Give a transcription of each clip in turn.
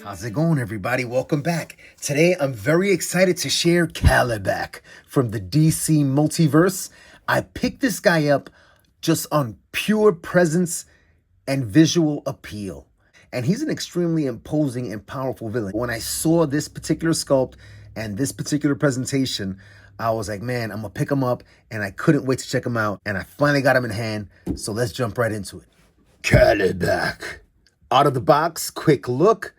How's it going, everybody? Welcome back. Today, I'm very excited to share KALIBAK from the DC Multiverse. I picked this guy up just on pure presence and visual appeal. And he's an extremely imposing and powerful villain. When I saw this particular sculpt and this particular presentation, I was like, man, I'm gonna pick him up, and I couldn't wait to check him out. And I finally got him in hand, so let's jump right into it. KALIBAK. Out of the box, quick look.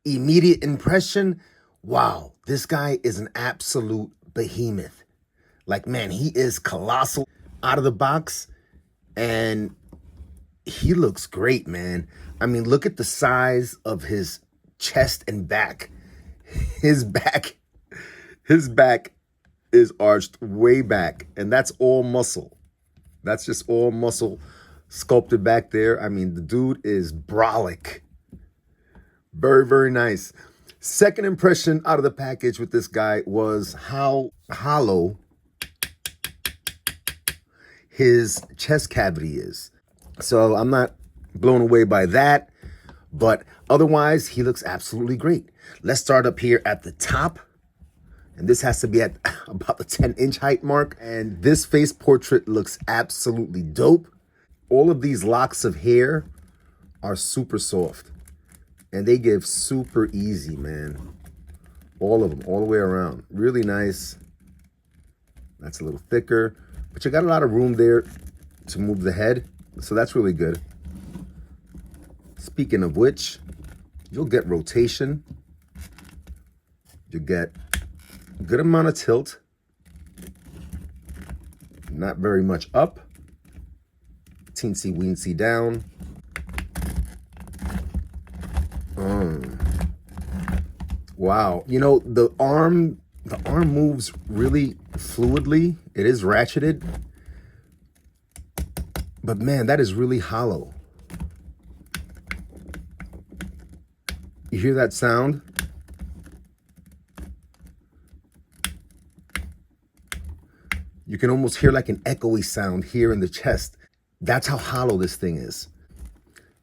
Immediate impression, wow, this guy is an absolute behemoth. Like, man, he is colossal out of the box, and he looks great, man. I mean, look at the size of his chest and back. His back is arched way back, and that's all muscle. That's just all muscle sculpted back there. I mean, the dude is brolic. Very, very nice. Second impression out of the package with this guy was how hollow his chest cavity is. So I'm not blown away by that, but otherwise he looks absolutely great. Let's start up here at the top. And this has to be at about the 10-inch height mark. And this face portrait looks absolutely dope. All of these locks of hair are super soft. And they give super easy, man. All of them, all the way around. Really nice. That's a little thicker. But you got a lot of room there to move the head. So that's really good. Speaking of which, you'll get rotation. You get a good amount of tilt. Not very much up. Teensy weensy down. Wow. You know, the arm moves really fluidly. It is ratcheted. But man, that is really hollow. You hear that sound? You can almost hear like an echoey sound here in the chest. That's how hollow this thing is.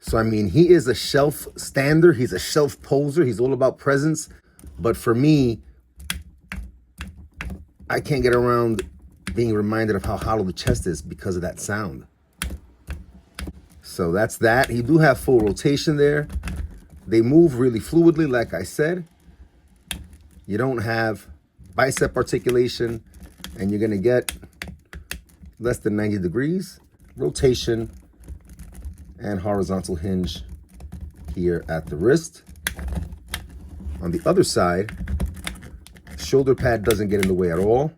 So, I mean, he is a shelf stander. He's a shelf poser. He's all about presence. But for me, I can't get around being reminded of how hollow the chest is because of that sound. So that's that. You do have full rotation there. They move really fluidly, like I said. You don't have bicep articulation, and you're going to get less than 90 degrees. Rotation and horizontal hinge here at the wrist. On the other side, shoulder pad doesn't get in the way at all.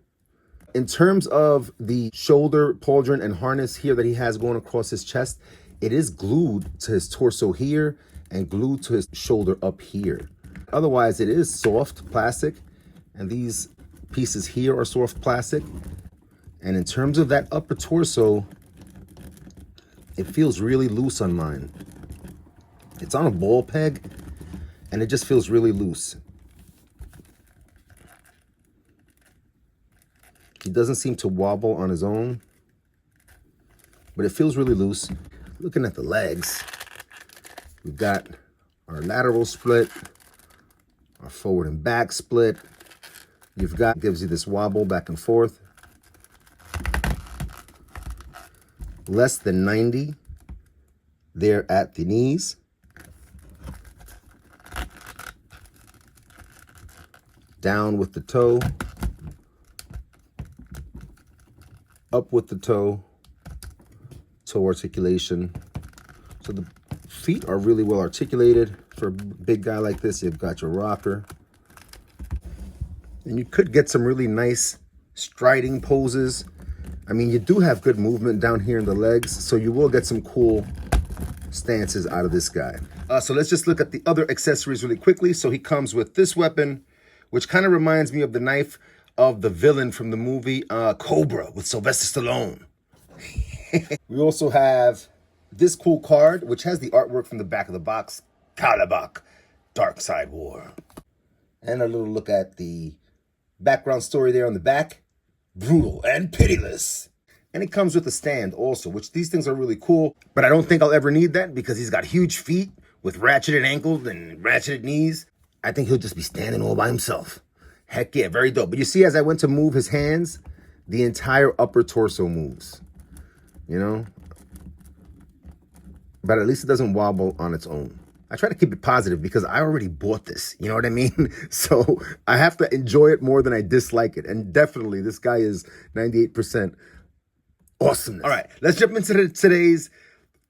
In terms of the shoulder pauldron and harness here that he has going across his chest, it is glued to his torso here and glued to his shoulder up here. Otherwise, it is soft plastic, and these pieces here are soft plastic. And in terms of that upper torso, it feels really loose on mine. It's on a ball peg, and it just feels really loose. He doesn't seem to wobble on his own, but it feels really loose. Looking at the legs, we've got our lateral split, our forward and back split. You've got, gives you this wobble back and forth. Less than 90 there at the knees. Down with the toe. Up with the toe. Toe articulation. So the feet are really well articulated. For a big guy like this, you've got your rocker. And you could get some really nice striding poses. I mean, you do have good movement down here in the legs, so you will get some cool stances out of this guy. So let's just look at the other accessories really quickly. So he comes with this weapon, which kind of reminds me of the knife of the villain from the movie Cobra with Sylvester Stallone. We also have this cool card, which has the artwork from the back of the box, KALIBAK, Dark Side War. And a little look at the background story there on the back. Brutal and pitiless. And it comes with a stand also, which these things are really cool, but I don't think I'll ever need that because he's got huge feet with ratcheted ankles and ratcheted knees. I think he'll just be standing all by himself. Heck yeah, very dope. But you see, as I went to move his hands, the entire upper torso moves, you know? But at least it doesn't wobble on its own. I try to keep it positive because I already bought this, you know what I mean? So I have to enjoy it more than I dislike it. And definitely, this guy is 98% awesomeness. All right, let's jump into today's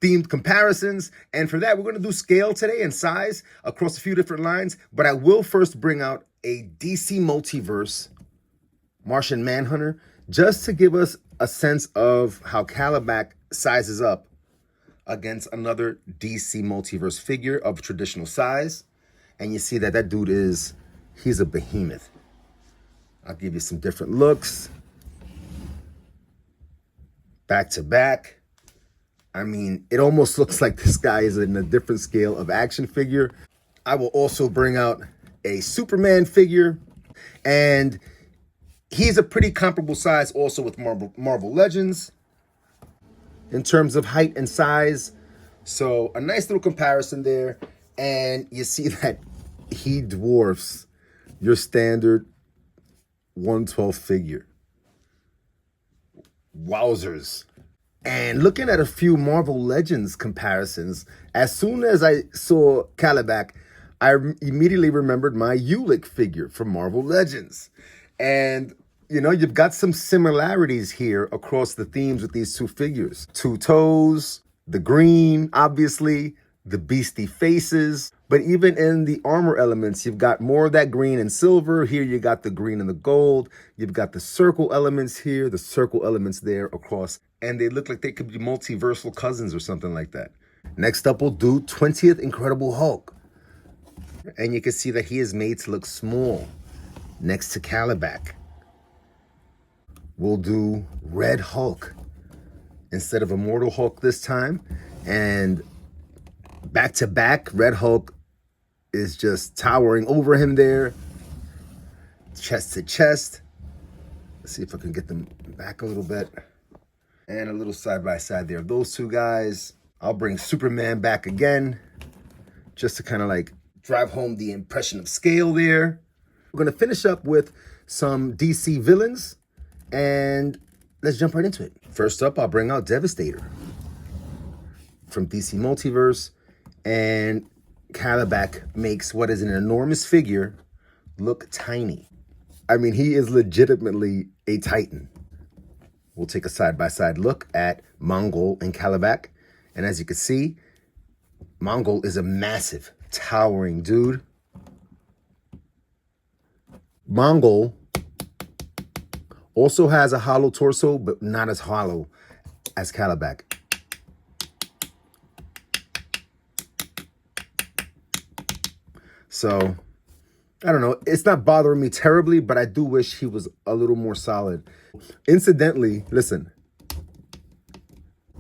themed comparisons. And for that, we're going to do scale today and size across a few different lines. But I will first bring out a DC Multiverse Martian Manhunter just to give us a sense of how KALIBAK sizes up against another DC Multiverse figure of traditional size. And you see that that dude he's a behemoth. I'll give you some different looks. Back to back. I mean, it almost looks like this guy is in a different scale of action figure. I will also bring out a Superman figure, and he's a pretty comparable size also with Marvel Legends in terms of height and size. So a nice little comparison there. And you see that he dwarfs your standard 112 figure. Wowzers. And looking at a few Marvel Legends comparisons, as soon as I saw KALIBAK, I immediately remembered my Ulick figure from Marvel Legends. And you know, you've got some similarities here across the themes with these two figures. Two toes, the green, obviously, the beastie faces. But even in the armor elements, you've got more of that green and silver. Here you got the green and the gold. You've got the circle elements here, the circle elements there across. And they look like they could be multiversal cousins or something like that. Next up, we'll do 20th Incredible Hulk. And you can see that he is made to look small next to KALIBAK. We'll do Red Hulk instead of Immortal Hulk this time. And back to back, Red Hulk is just towering over him there. Chest to chest. Let's see if I can get them back a little bit. And a little side by side there. Those two guys. I'll bring Superman back again, just to kind of like drive home the impression of scale there. We're going to finish up with some DC villains. And let's jump right into it. First up, I'll bring out Devastator from DC Multiverse. And KALIBAK makes what is an enormous figure look tiny. I mean, he is legitimately a titan. We'll take a side-by-side look at Mongol and KALIBAK. And as you can see, Mongol is a massive, towering dude. Mongol also has a hollow torso, but not as hollow as KALIBAK. So, I don't know. It's not bothering me terribly, but I do wish he was a little more solid. Incidentally, listen.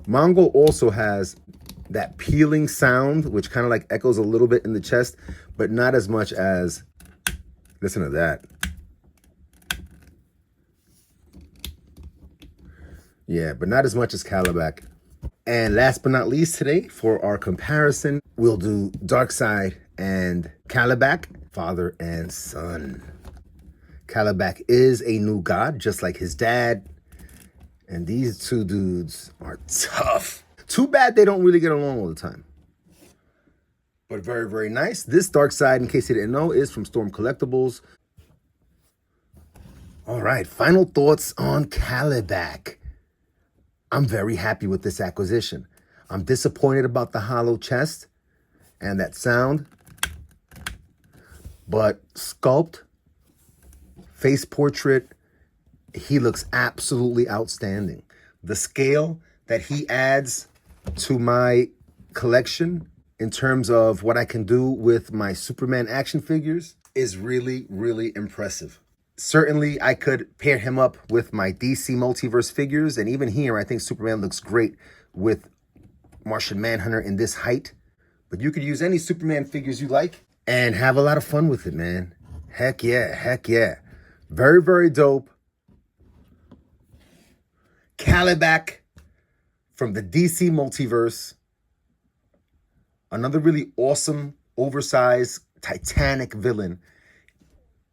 Mongol also has that peeling sound, which kind of like echoes a little bit in the chest, but not as much as, listen to that. Yeah, but not as much as KALIBAK. And last but not least today, for our comparison, we'll do Darkseid and KALIBAK, father and son. KALIBAK is a new god, just like his dad. And these two dudes are tough. Too bad they don't really get along all the time. But very, very nice. This Darkseid, in case you didn't know, is from Storm Collectibles. All right, final thoughts on KALIBAK. I'm very happy with this acquisition. I'm disappointed about the hollow chest and that sound. But Sculpt, face portrait, he looks absolutely outstanding. The scale that he adds to my collection in terms of what I can do with my Superman action figures is really, really impressive. Certainly, I could pair him up with my DC Multiverse figures. And even here, I think Superman looks great with Martian Manhunter in this height. But you could use any Superman figures you like and have a lot of fun with it, man. Heck yeah, heck yeah. Very, very dope. KALIBAK from the DC Multiverse. Another really awesome, oversized, Titanic villain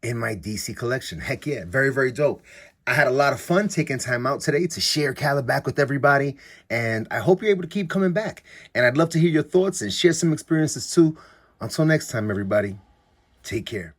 in my DC collection. Heck yeah, very, very dope. I had a lot of fun taking time out today to share KALIBAK with everybody, and I hope you're able to keep coming back. And I'd love to hear your thoughts and share some experiences too. Until next time, everybody, take care.